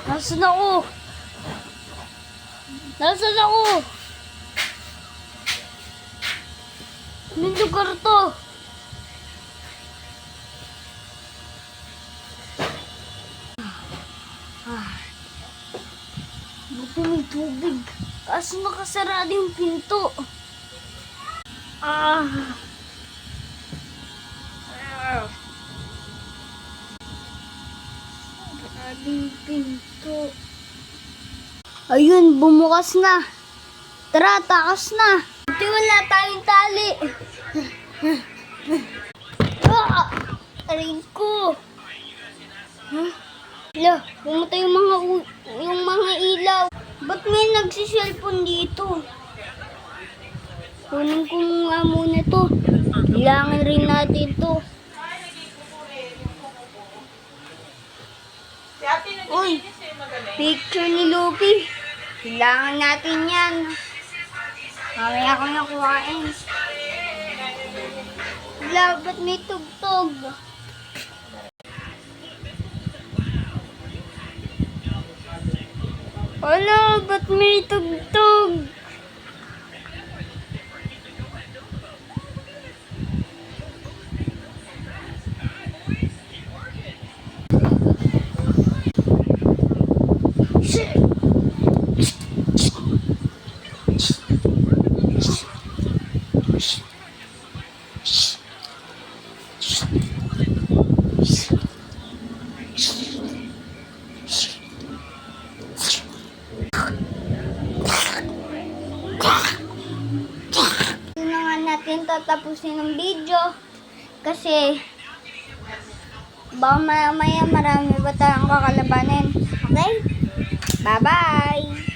Nasaan ako? Nasaan ako? Anong lugar to? Buti may tubig. Kaso nakasarado yung pinto. Sarado yung pinto. Ayun, bumukas na. Tara, takas na. Buti wala tayong tali. Aray ko. Hala, pumatay yung mga ilaw. Ba't may nagsiselfon dito? Kunin ko nga muna to. Kailangan rin natin to. Uy, picture ni Luffy. Kailangan natin yan. Mamaya ko nakuhain. Wala, ba't may tugtog? Wala, ba't may tugtog? Natin tatapusin ng video kasi baka maya marami pa tayong kakalabanin. Okay? Bye-bye!